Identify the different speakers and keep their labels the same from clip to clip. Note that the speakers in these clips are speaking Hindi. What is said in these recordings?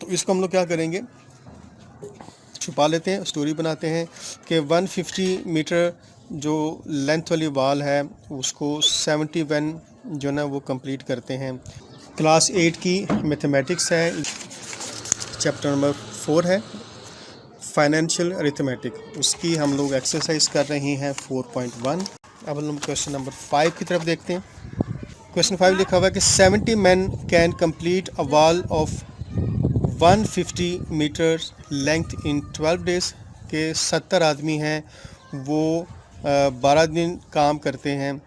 Speaker 1: इसको हम लोग क्या करेंगे, छुपा लेते हैं, स्टोरी बनाते हैं कि 150 मीटर जो लेंथ वाली वॉल है उसको 71 जो ना वो कंप्लीट करते हैं। क्लास 8 की मैथमेटिक्स है, चैप्टर नंबर 4 है फाइनेंशियल अरिथमेटिक, उसकी हम लोग एक्सरसाइज कर रहे हैं 4.1। अब हम क्वेश्चन नंबर 5 की तरफ देखते हैं। क्वेश्चन 5 लिखा हुआ है कि 70 men can complete a wall of 150 metre length in 12 days के 70 आदमी हैं, वो 12 दिन काम करते हैं,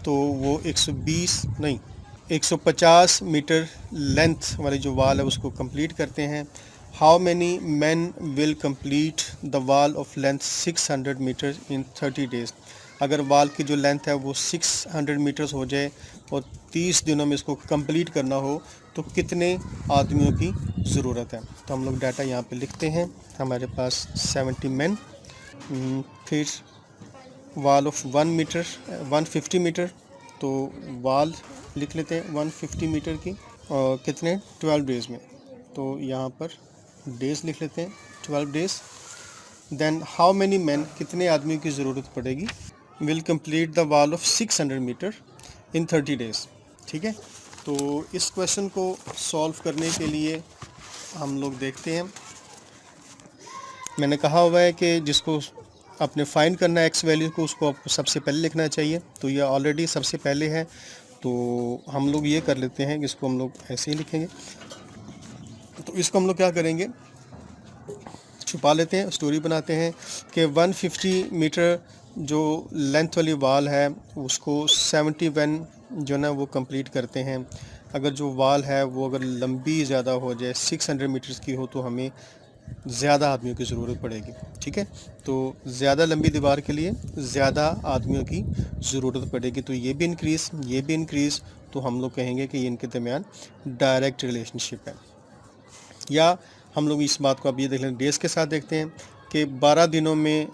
Speaker 1: तो वो 150 मीटर लेंथ वाली जो वाल है उसको कंप्लीट करते हैं। How many man will complete the wall of length 600 metre in 30 days. अगर वाल की जो लेंथ है वो 600 मीटर्स हो जाए और 30 दिनों में इसको कंप्लीट करना हो तो कितने आदमियों की ज़रूरत है। तो हम लोग डाटा यहाँ पे लिखते हैं। हमारे पास 70 मैन, फिर वाल ऑफ 150 मीटर, तो वाल लिख लेते हैं 150 मीटर की, और कितने 12 डेज़ में, तो यहाँ पर डेज़ लिख लेते हैं 12 days. Then how many man, कितने आदमियों की ज़रूरत पड़ेगी, will complete the wall of 600 metre in 30 days. ठीक है, तो इस क्वेश्चन को सॉल्व करने के लिए हम लोग देखते हैं। मैंने कहा हुआ है कि जिसको आपने फाइंड करना है एक्स वैल्यू को, उसको आपको सबसे पहले लिखना चाहिए, तो ये ऑलरेडी सबसे पहले है, तो हम लोग ये कर लेते हैं कि इसको हम लोग ऐसे ही लिखेंगे। तो इसको हम लोग क्या करेंगे, छुपा लेते हैं, स्टोरी बनाते हैं कि 150 मीटर जो लेंथ वाली वाल है उसको 71 जो ना वो कंप्लीट करते हैं। अगर जो वाल है वो अगर लंबी ज़्यादा हो जाए, 600 मीटर्स की हो, तो हमें ज़्यादा आदमियों की ज़रूरत पड़ेगी। ठीक है, तो ज़्यादा लंबी दीवार के लिए ज़्यादा आदमियों की ज़रूरत पड़ेगी, तो ये भी इंक्रीज़, तो हम लोग कहेंगे कि ये इनके दरमियान डायरेक्ट रिलेशनशिप है। या हम लोग इस बात को अब ये देख लें, डेज़ के साथ देखते हैं कि 12 दिनों में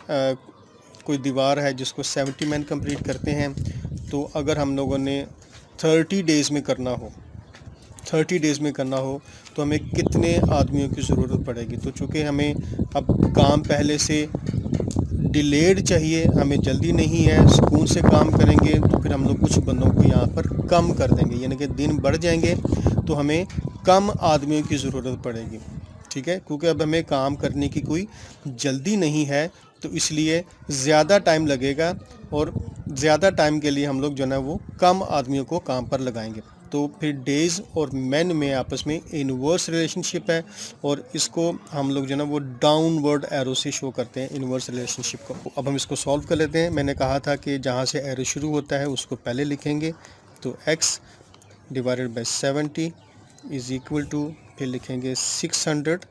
Speaker 1: कोई दीवार है जिसको 70 मैन कंप्लीट करते हैं, तो अगर हम लोगों ने 30 डेज़ में करना हो तो हमें कितने आदमियों की ज़रूरत पड़ेगी। तो चूँकि हमें अब काम पहले से डिलेड चाहिए, हमें जल्दी नहीं है, सुकून से काम करेंगे, तो फिर हम लोग कुछ बंदों को यहाँ पर कम कर देंगे, यानी कि दिन बढ़ जाएंगे तो हमें कम आदमियों की ज़रूरत पड़ेगी। ठीक है, क्योंकि अब हमें काम करने की कोई जल्दी नहीं है, तो इसलिए ज़्यादा टाइम लगेगा और ज़्यादा टाइम के लिए हम लोग जो है वो कम आदमियों को काम पर लगाएंगे। तो फिर डेज़ और मैन में आपस में इनवर्स रिलेशनशिप है, और इसको हम लोग जो है वो डाउनवर्ड एरो से शो करते हैं इनवर्स रिलेशनशिप को। अब हम इसको सॉल्व कर लेते हैं। मैंने कहा था कि जहाँ से एरो शुरू होता है उसको पहले लिखेंगे, तो x divided by 70 is equal to, फिर लिखेंगे 600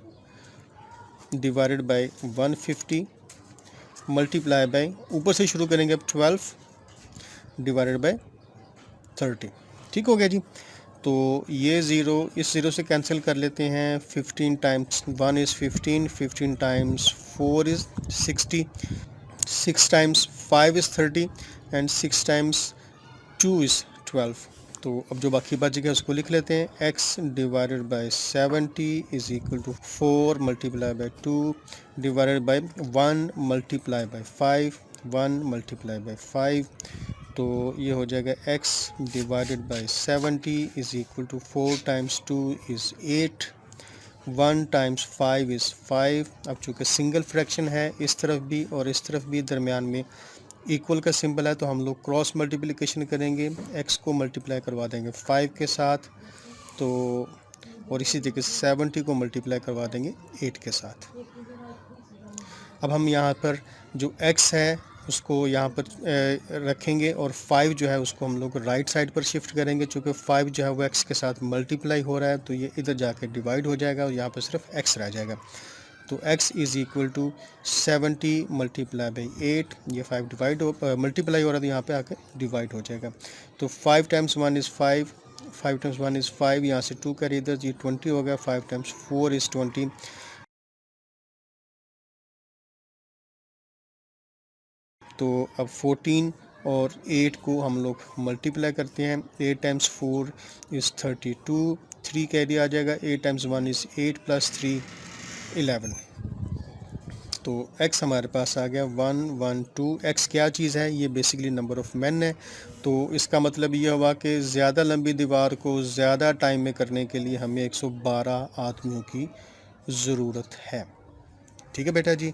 Speaker 1: डिवाइडेड बाई 150 मल्टीप्लाई बाई, ऊपर से शुरू करेंगे अब 12 डिवाइडेड बाई 30। ठीक हो गया जी। तो ये ज़ीरो इस ज़ीरो से कैंसिल कर लेते हैं। 15 times 1 is 15, 15 times 4 is 60, 6 times 5 is 30 and 6 times 2 is 12। तो अब जो बाकी बच गया उसको लिख लेते हैं। x divided by 70 is equal to 4 multiply by 2 divided by 1 multiply by 5, 1 multiply by 5, तो ये हो जाएगा x divided by 70 is equal to 4 times 2 is 8, 1 times 5 is 5। अब चूँकि सिंगल फ्रैक्शन है, इस तरफ भी और इस तरफ भी दरमियान में इक्वल का सिंबल है, तो हम लोग क्रॉस मल्टीप्लिकेशन करेंगे, x को मल्टीप्लाई करवा देंगे 5 के साथ, तो और इसी तरीके से 70 को मल्टीप्लाई करवा देंगे 8 के साथ। अब हम यहाँ पर जो x है उसको यहाँ पर रखेंगे और 5 जो है उसको हम लोग राइट साइड पर शिफ्ट करेंगे। चूँकि 5 जो है वो x के साथ मल्टीप्लाई हो रहा है, तो ये इधर जाके डिवाइड हो जाएगा और यहाँ पर सिर्फ x रह जाएगा। तो x is equal to 70 multiply by 8, ये 5 डिवाइड मल्टीप्लाई हो रहा है तो यहाँ पे आके डिवाइड हो जाएगा। तो 5 टाइम्स 1 इज़ 5, 5 टाइम्स 1 इज़ 5, यहाँ से 2 कर इधर, ये 20 हो गया। 5 टाइम्स 4 इज़ 20, तो अब 14 और 8 को हम लोग मल्टीप्लाई करते हैं। 8 टाइम्स 4 इज़ 32, 3 का एरिया आ जाएगा। 8 टाइम्स 1 इज़ 8 प्लस 3 11। तो x हमारे पास आ गया 1 1 2। x क्या चीज़ है? ये बेसिकली नंबर ऑफ़ मैन है। तो इसका मतलब ये हुआ कि ज़्यादा लंबी दीवार को ज़्यादा टाइम में करने के लिए हमें 112 आदमियों की ज़रूरत है। ठीक है बेटा जी।